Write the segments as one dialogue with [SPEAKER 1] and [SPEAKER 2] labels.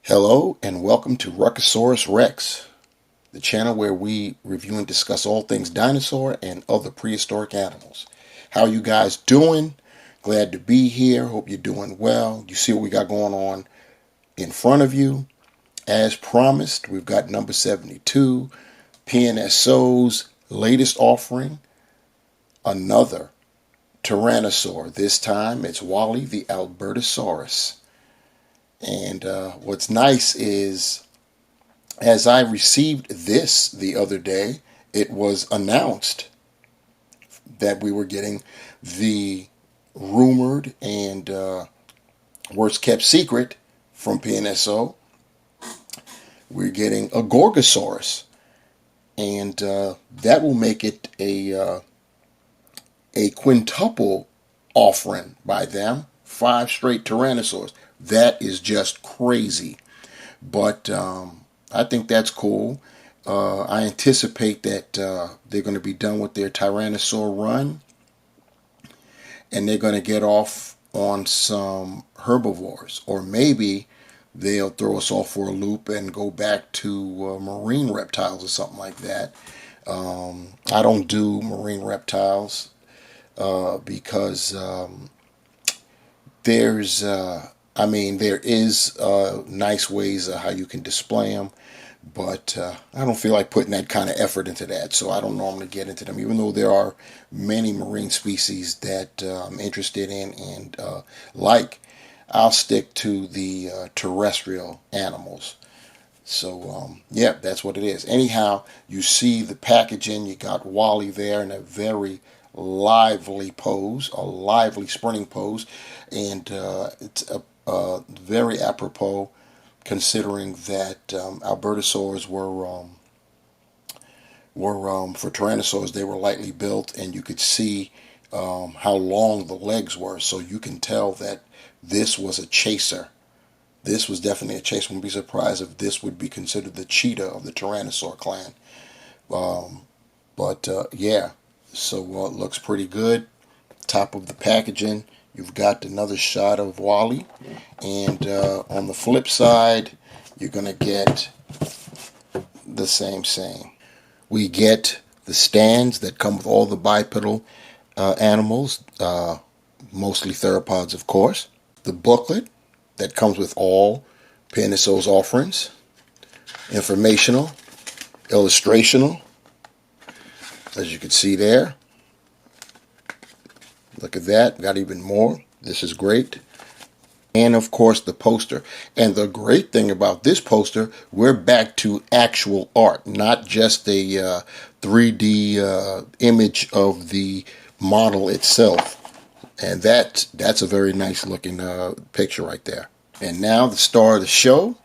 [SPEAKER 1] Hello and welcome to Albertosaurus Rex, the channel where we review and discuss all things dinosaur and other prehistoric animals. How you guys doing? Glad to be here. Hope you're doing well. You see what we got going on in front of you. As promised, we've got number 72, PNSO's latest offering, another Tyrannosaur. This time it's Wally the Albertosaurus. And what's nice is, as I received this the other day, it was announced that we were getting the rumored and worst kept secret from PNSO. We're getting a Gorgosaurus, and that will make it a quintuple offering by them. 5 straight Tyrannosaurs. That is just crazy. But I think that's cool. I anticipate that they're going to be done with their Tyrannosaur run, and they're going to get off on some herbivores. Or maybe they'll throw us off for a loop and go back to marine reptiles or something like that. I don't do marine reptiles because there is nice ways of how you can display them, but I don't feel like putting that kind of effort into that, so I don't normally get into them, even though there are many marine species that I'm interested in and like. I'll stick to the terrestrial animals. So, yeah, that's what it is. Anyhow, you see the packaging. You got Wally there in a very lively pose, a lively sprinting pose, and it's a very apropos, considering that Albertosaurs were for Tyrannosaurs, they were lightly built, and you could see how long the legs were, so you can tell that this was a chaser. This was definitely a chaser. I wouldn't be surprised if this would be considered the cheetah of the Tyrannosaur clan. Yeah, so it looks pretty good. Top of the packaging, you've got another shot of Wally, and on the flip side, you're going to get the same. We get the stands that come with all the bipedal animals, mostly theropods, of course. The booklet that comes with all PNSO's offerings, informational, illustrational, as you can see there. Look at that, got even more. This is great. And of course the poster. And the great thing about this poster, we're back to actual art, not just a 3D image of the model itself. And that's a very nice looking picture right there. And now the star of the show,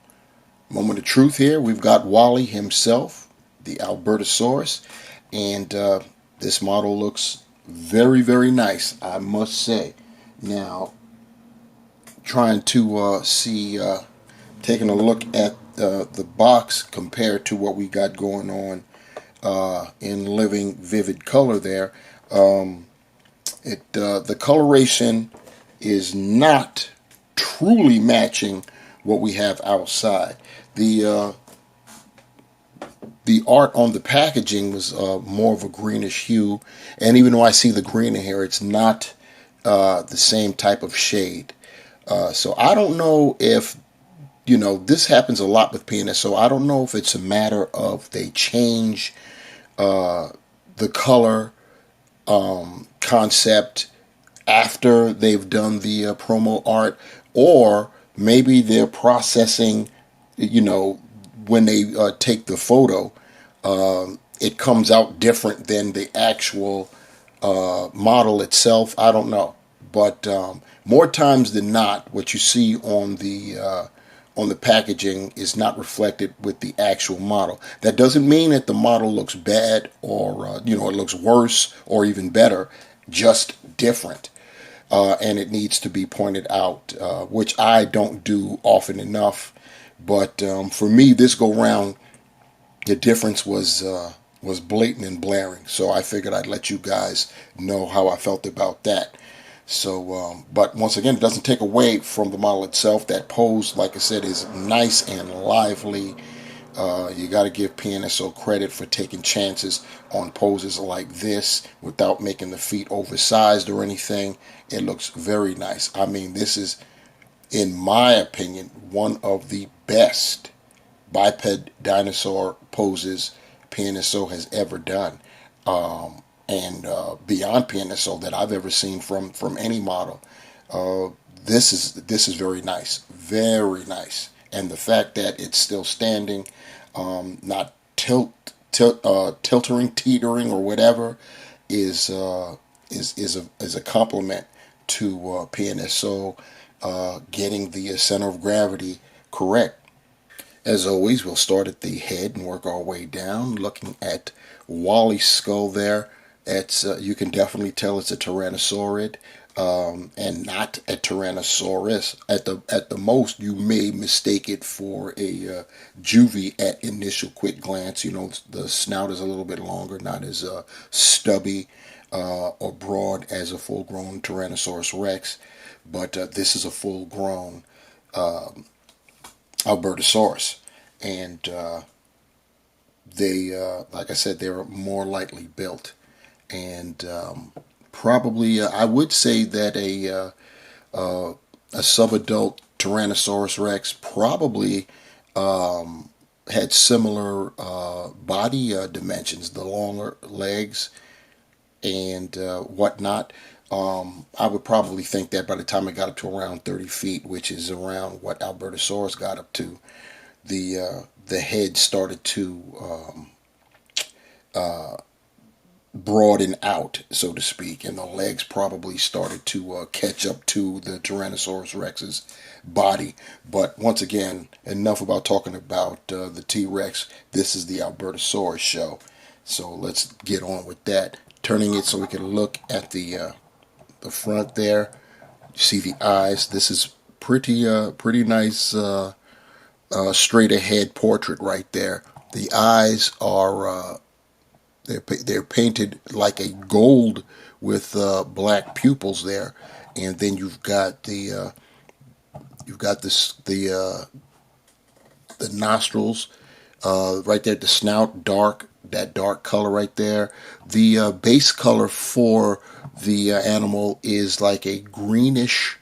[SPEAKER 1] moment of truth here. We've got Wally himself, the Albertosaurus, and this model looks very, very nice, I must say. Now, trying to taking a look at the box compared to what we got going on in living, vivid color there. The coloration is not truly matching what we have outside. The art on the packaging was more of a greenish hue, and even though I see the green in here, it's not the same type of shade. So I don't know if, this happens a lot with PNSO. I don't know if it's a matter of they change the color concept after they've done the promo art, or maybe they're processing, when they take the photo, it comes out different than the actual model itself. I don't know, but more times than not, what you see on the packaging is not reflected with the actual model. That doesn't mean that the model looks bad or it looks worse or even better, just different. And it needs to be pointed out, which I don't do often enough. But for me, this go round, the difference was blatant and blaring. So I figured I'd let you guys know how I felt about that. So, but once again, it doesn't take away from the model itself. That pose, like I said, is nice and lively. You got to give PNSO credit for taking chances on poses like this without making the feet oversized or anything. It looks very nice. I mean, this is, in my opinion, one of the best biped dinosaur poses PNSO has ever done. And beyond PNSO that I've ever seen from any model. Uh, this is very nice, very nice, and the fact that it's still standing, not tiltering, teetering, or whatever, is a compliment to PNSO getting the center of gravity correct. As always, we'll start at the head and work our way down, looking at Wally's skull there. It's you can definitely tell it's a Tyrannosaurid, and not a Tyrannosaurus. At the most, you may mistake it for a juvie at initial quick glance. You know, the snout is a little bit longer, not as stubby or broad as a full-grown Tyrannosaurus Rex, but this is a full-grown Albertosaurus, and they, like I said, they're more lightly built, and probably I would say that a subadult Tyrannosaurus Rex probably had similar body dimensions, the longer legs and whatnot. I would probably think that by the time it got up to around 30 feet, which is around what Albertosaurus got up to, the head started to broaden out, so to speak, and the legs probably started to catch up to the Tyrannosaurus Rex's body. But once again, enough about talking about the T-Rex. This is the Albertosaurus show, so let's get on with that. Turning it so we can look at the front there. You see the eyes. This is pretty nice straight ahead portrait right there. The eyes are they're painted like a gold with black pupils there, and then you've got the nostrils right there. The snout dark, that dark color right there. The base color for the animal is like a greenish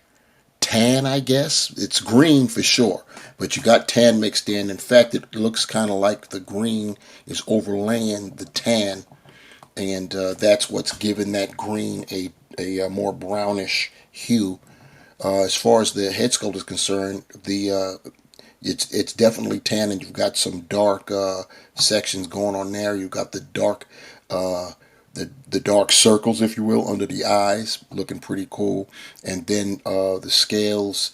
[SPEAKER 1] tan, I guess. It's green for sure, but you got tan mixed in. In fact, it looks kind of like the green is overlaying the tan, and that's what's given that green a more brownish hue. As far as the head sculpt is concerned, it's definitely tan, and you've got some dark sections going on there. You've got the dark the dark circles, if you will, under the eyes, looking pretty cool, and then the scales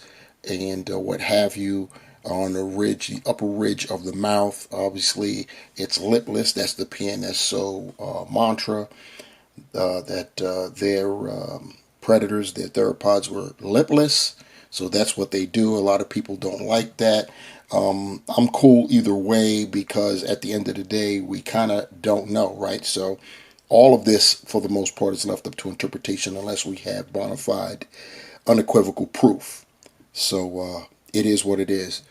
[SPEAKER 1] and what have you on the ridge, the upper ridge of the mouth. Obviously, it's lipless. That's the PNSO mantra that their predators, their theropods, were lipless. So that's what they do. A lot of people don't like that. I'm cool either way because at the end of the day, we kind of don't know, right? So all of this, for the most part, is left up to interpretation unless we have bona fide, unequivocal proof. So it is what it is.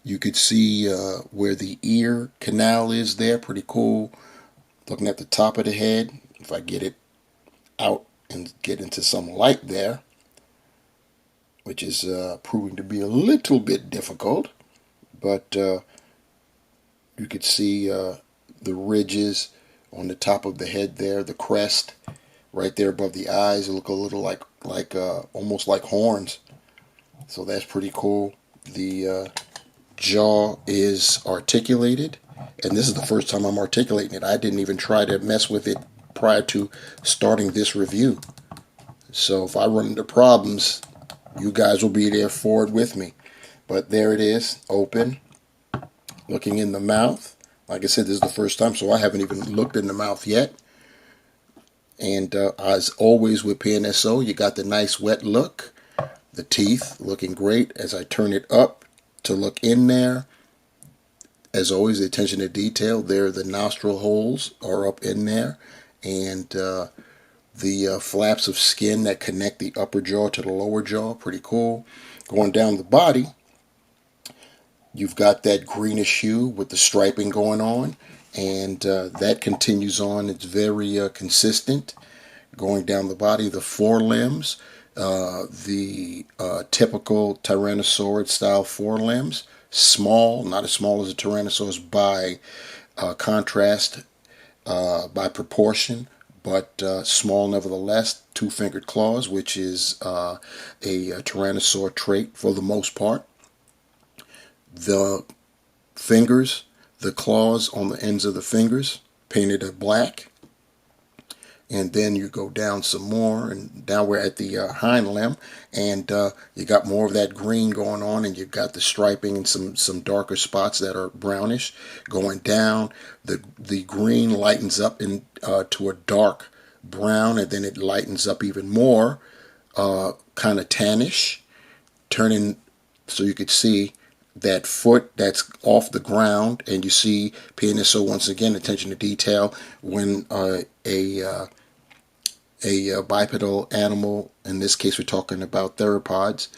[SPEAKER 1] You could see where the ear canal is there. Pretty cool. Looking at the top of the head, if I get it out and get into some light there, which is proving to be a little bit difficult, but you could see the ridges on the top of the head there, the crest right there above the eyes. It look a little like almost like horns. So that's pretty cool. The jaw is articulated, and this is the first time I'm articulating it. I didn't even try to mess with it prior to starting this review. So if I run into problems, you guys will be there for it with me. But there it is, open, looking in the mouth. Like I said, this is the first time, so I haven't even looked in the mouth yet. And as always with PNSO, you got the nice wet look. The teeth looking great. As I turn it up to look in there, as always, the attention to detail. There, the nostril holes are up in there. And the flaps of skin that connect the upper jaw to the lower jaw. Pretty cool. Going down the body, you've got that greenish hue with the striping going on, and that continues on. It's very consistent. Going down the body, the forelimbs, the typical Tyrannosaurus style forelimbs, small, not as small as a Tyrannosaurus by contrast, by proportion, but small nevertheless. Two-fingered claws, which is a Tyrannosaur trait for the most part. The fingers, the claws on the ends of the fingers, painted a black. And then you go down some more, and now we're at the hind limb, and you got more of that green going on, and you've got the striping and some darker spots that are brownish going down. The green lightens up in to a dark brown, and then it lightens up even more, kind of tannish, turning so you could see that foot that's off the ground, and you see PNSO once again, attention to detail, when a bipedal animal, in this case we're talking about theropods,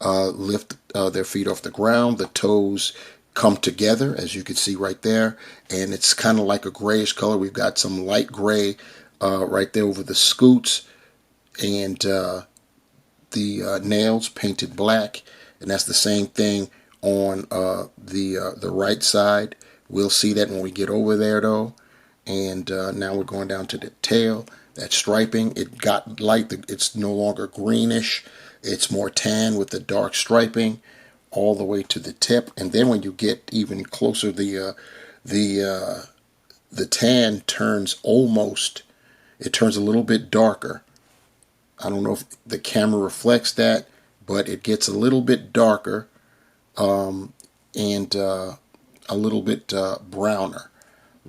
[SPEAKER 1] lift their feet off the ground. The toes come together, as you can see right there, and it's kind of like a grayish color. We've got some light gray right there over the scoots, and the nails painted black, and that's the same thing on the right side. We'll see that when we get over there though. And now we're going down to the tail. That striping, it got light. It's no longer greenish. It's more tan with the dark striping all the way to the tip. And then when you get even closer, the tan turns almost. It turns a little bit darker. I don't know if the camera reflects that, but it gets a little bit darker, and a little bit browner,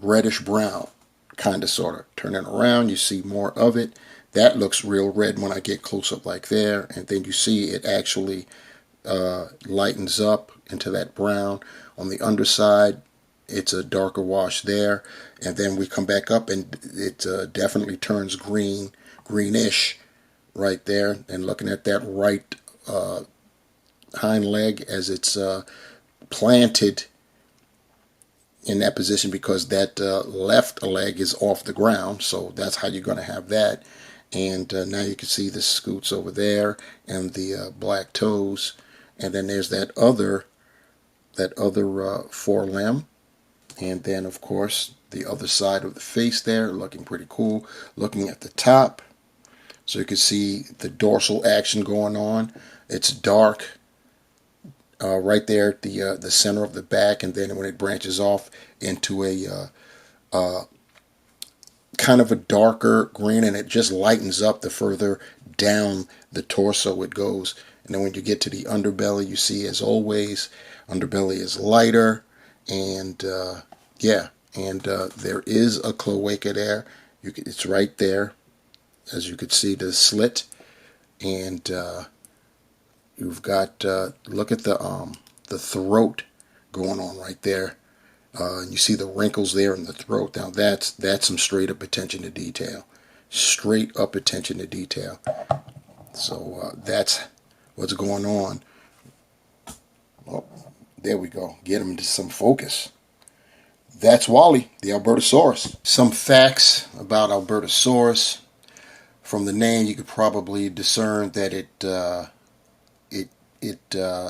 [SPEAKER 1] reddish brown, kind of sort of. Turning around, you see more of it. That looks real red when I get close up like there, and then you see it actually lightens up into that brown. On the underside, it's a darker wash there, and then we come back up and it definitely turns green, greenish right there. And looking at that right hind leg as it's planted in that position, because that left leg is off the ground, so that's how you're going to have that. And now you can see the scoots over there and the black toes, and then there's that other forelimb, and then of course the other side of the face there, looking pretty cool. Looking at the top, so you can see the dorsal action going on. It's dark right there at the center of the back, and then when it branches off into a kind of a darker green, and it just lightens up the further down the torso it goes. And then when you get to the underbelly, you see, as always, underbelly is lighter, and yeah, and there is a cloaca there. It's right there, as you could see, the slit, and you've got look at the throat going on right there. And you see the wrinkles there in the throat. Now that's some straight up attention to detail. Straight up attention to detail. So that's what's going on. Oh, there we go. Get him into some focus. That's Wally, the Albertosaurus. Some facts about Albertosaurus. From the name, you could probably discern that it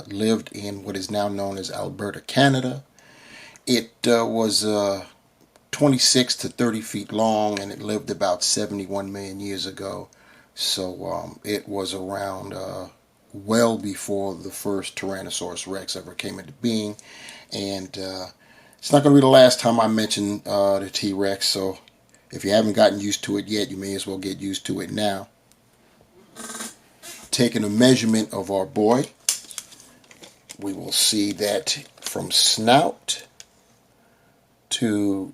[SPEAKER 1] lived in what is now known as Alberta, Canada. It was 26 to 30 feet long, and it lived about 71 million years ago. So it was around well before the first Tyrannosaurus Rex ever came into being. And it's not going to be the last time I mention the T-Rex, so if you haven't gotten used to it yet, you may as well get used to it now. Taking a measurement of our boy, we will see that from snout to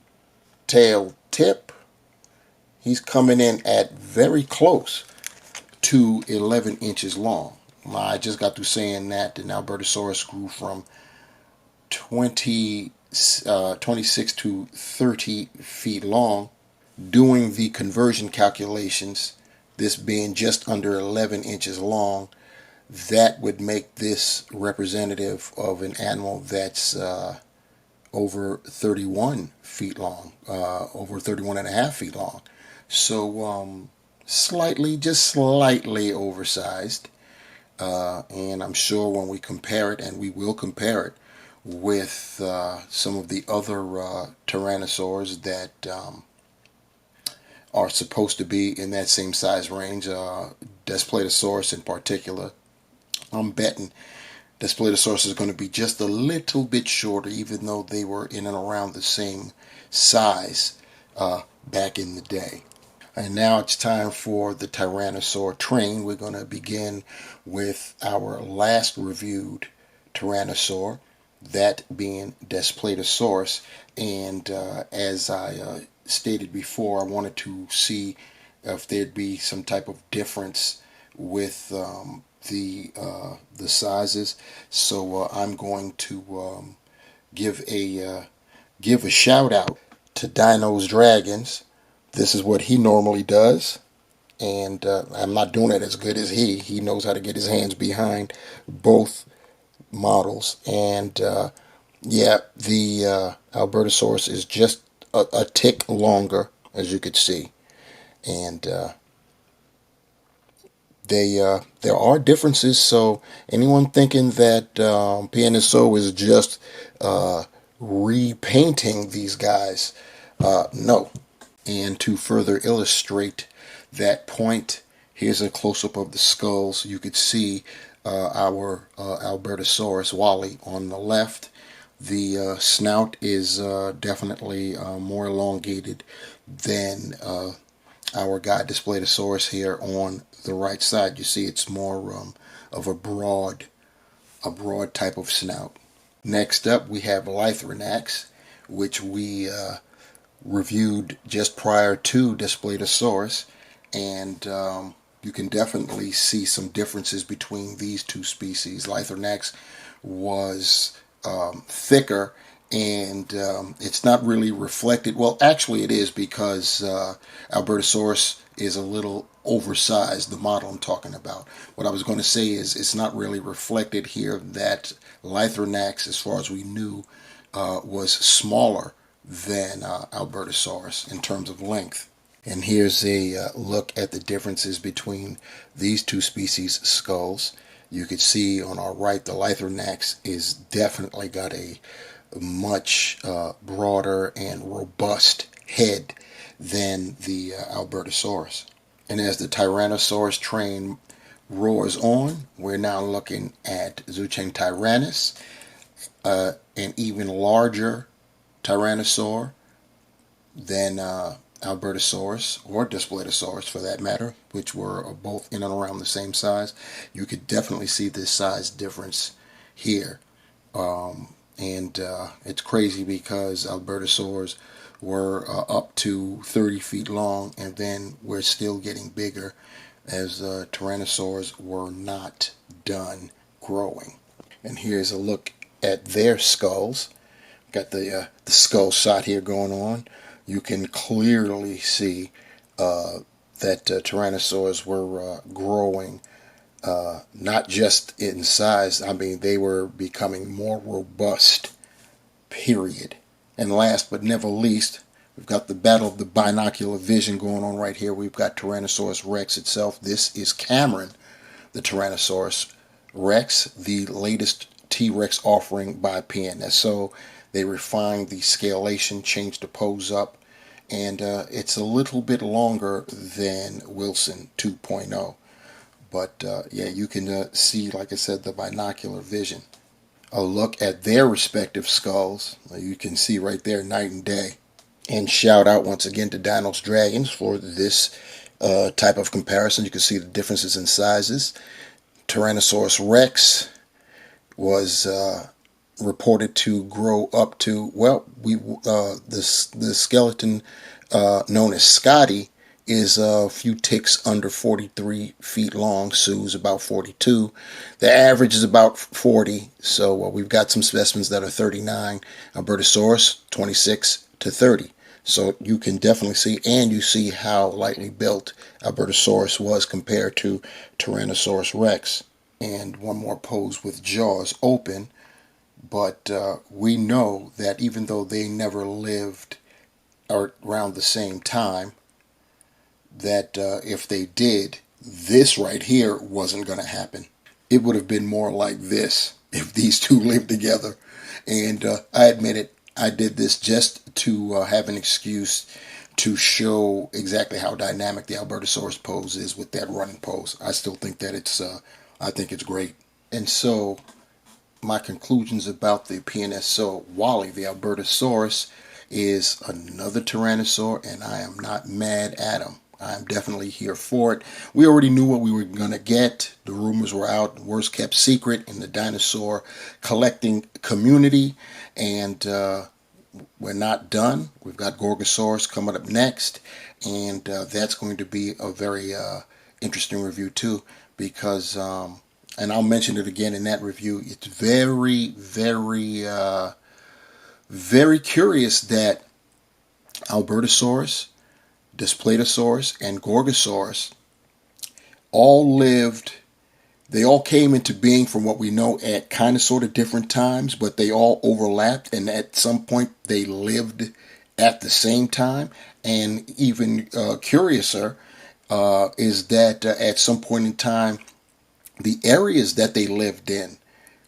[SPEAKER 1] tail tip, he's coming in at very close to 11 inches long. I just got through saying that the Albertosaurus grew from 26 to 30 feet long. Doing the conversion calculations this being just under 11 inches long, that would make this representative of an animal that's over 31 feet long, over 31 and a half feet long. So slightly, just slightly oversized. And I'm sure when we compare it, and we will compare it with some of the other tyrannosaurs that are supposed to be in that same size range, Despletosaurus in particular, I'm betting Despletosaurus is going to be just a little bit shorter, even though they were in and around the same size back in the day. And now it's time for the Tyrannosaur train. We're going to begin with our last reviewed Tyrannosaur, that being Despletosaurus. And as I stated before, I wanted to see if there'd be some type of difference with the sizes. So I'm going to give a shout out to Dino's Dragons. This is what he normally does, and I'm not doing it as good as he. He knows how to get his hands behind both models, and yeah, the Albertosaurus is just a tick longer, as you could see, and there are differences. So anyone thinking that PNSO is just repainting these guys, no. And to further illustrate that point, here's a close-up of the skulls. You could see our Albertosaurus, Wally, on the left. The snout is definitely more elongated than our guy Despletosaurus here on the right side. You see it's more of a broad type of snout. Next up, we have Lythronax, which we reviewed just prior to Despletosaurus, and you can definitely see some differences between these two species. Lythronax was thicker, and it's not really reflected. Well, actually it is, because Albertosaurus is a little oversized, the model I'm talking about. What I was going to say is it's not really reflected here that Lythronax, as far as we knew, was smaller than Albertosaurus in terms of length. And here's a look at the differences between these two species' skulls. You could see on our right, the Lythronax is definitely got a much broader and robust head than the Albertosaurus. And as the Tyrannosaurus train roars on, we're now looking at Zuchentyrannus, an even larger Tyrannosaur than Albertosaurus, or Despletosaurus for that matter, which were both in and around the same size. You could definitely see this size difference here. And it's crazy because Albertosaurs were up to 30 feet long, and then we're still getting bigger as Tyrannosaurs were not done growing. And here's a look at their skulls. Got the skull shot here going on. You can clearly see that Tyrannosaurs were growing, not just in size. I mean, they were becoming more robust, period. And last but never least, we've got the battle of the binocular vision going on right here. We've got Tyrannosaurus Rex itself. This is Cameron, the Tyrannosaurus Rex, the latest T-Rex offering by PNSO. They refined the scalation, changed the pose up, and it's a little bit longer than Wilson 2.0. But yeah, you can see, like I said, the binocular vision. A look at their respective skulls. You can see right there, night and day. And shout out once again to Dino's Dragons for this type of comparison. You can see the differences in sizes. Tyrannosaurus Rex was reported to grow up to, well, the skeleton known as Scotty is a few ticks under 43 feet long. Sue's about 42. The average is about 40. So we've got some specimens that are 39. Albertosaurus 26 to 30. So you can definitely see, and you see how lightly built Albertosaurus was compared to Tyrannosaurus Rex. And one more pose with jaws open, but we know that even though they never lived around the same time, that if they did, this right here wasn't going to happen. It would have been more like this if these two lived together. And I admit it, I did this just to have an excuse to show exactly how dynamic the Albertosaurus pose is with that running pose. I still think that I think it's great. And so my conclusions about the PNSO Wally, the Albertosaurus, is another Tyrannosaur, and I am not mad at him. I'm definitely here for it. We already knew what we were going to get. The rumors were out, worst kept secret in the dinosaur collecting community, and we're not done. We've got Gorgosaurus coming up next, and that's going to be a very interesting review too, because and I'll mention it again in that review. It's very curious that Albertosaurus, Daspletosaurus, and Gorgosaurus all lived. They all came into being from what we know at kind of sort of different times, but they all overlapped, and at some point they lived at the same time. And even curiouser is that at some point in time, the areas that they lived in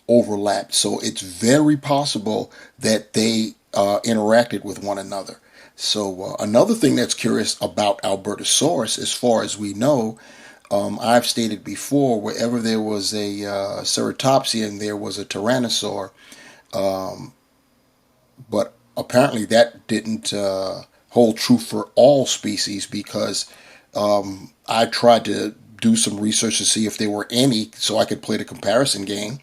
[SPEAKER 1] overlapped. So it's very possible that they interacted with one another. So another thing that's curious about Albertosaurus, as far as we know, I've stated before, wherever there was a ceratopsian, there was a tyrannosaur. But apparently that didn't hold true for all species, because I tried to do some research to see if there were any so I could play the comparison game.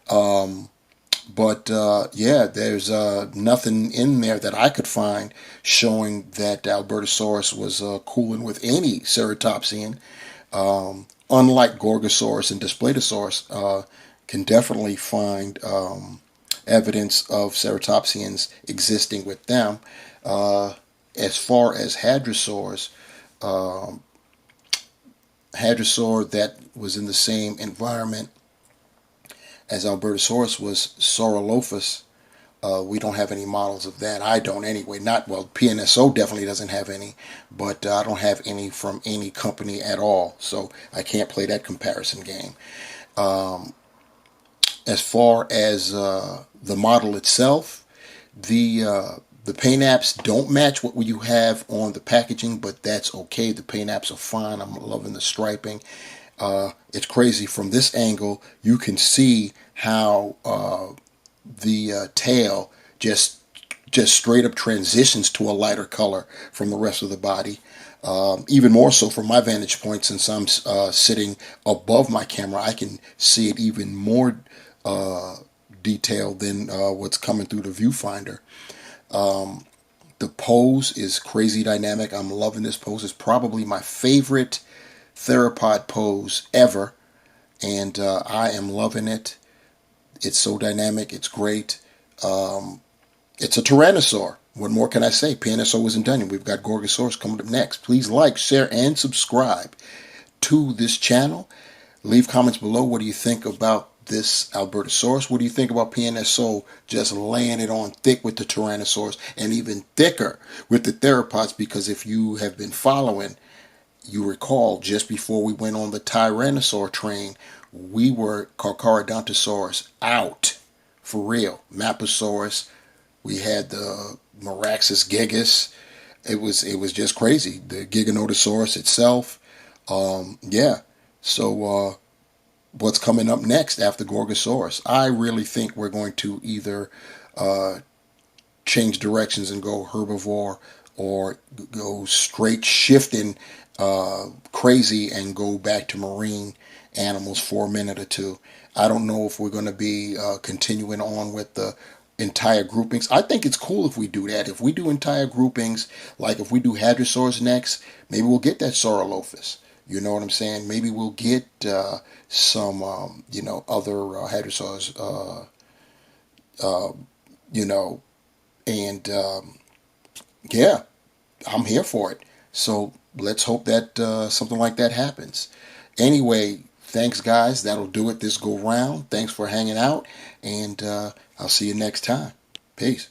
[SPEAKER 1] But yeah, there's nothing in there that I could find showing that Albertosaurus was cooling with any ceratopsian. Unlike Gorgosaurus and Daspletosaurus, can definitely find evidence of ceratopsians existing with them. As far as hadrosaurs, hadrosaur that was in the same environment as Albertosaurus was Saurolophus. We don't have any models of that. I don't anyway. Not well. PNSO definitely doesn't have any, but I don't have any from any company at all. So I can't play that comparison game. As far as the model itself, the paint apps don't match what you have on the packaging, but that's okay. The paint apps are fine. I'm loving the striping. It's crazy. From this angle, you can see how the tail just straight up transitions to a lighter color from the rest of the body. Even more so from my vantage point, since I'm sitting above my camera, I can see it even more detailed than what's coming through the viewfinder. The pose is crazy dynamic. I'm loving this pose. It's probably my favorite theropod pose ever, and I am loving it. It's so dynamic. It's great. It's a Tyrannosaur. What more can I say? PNSO isn't done yet. We've got Gorgosaurus coming up next. Please like, share, and subscribe to this channel. Leave comments below. What do you think about this Albertosaurus? What do you think about PNSO just laying it on thick with the Tyrannosaurus, and even thicker with the theropods? Because if you have been following, you recall just before we went on the Tyrannosaur train, we were Carcharodontosaurus out for real. Maposaurus. We had the Meraxus gigas. It was just crazy. The Giganotosaurus itself. Yeah. So what's coming up next after Gorgosaurus? I really think we're going to either change directions and go herbivore, or go straight shifting crazy and go back to marine animals for a minute or two. I don't know if we're going to be continuing on with the entire groupings. I think it's cool if we do that. If we do entire groupings, like if we do Hadrosaurs next, maybe we'll get that Saurolophus. You know what I'm saying? Maybe we'll get some, other Hadrosaurs, and Yeah, I'm here for it. So let's hope that something like that happens. Anyway, thanks, guys. That'll do it this go round. Thanks for hanging out, and I'll see you next time. Peace.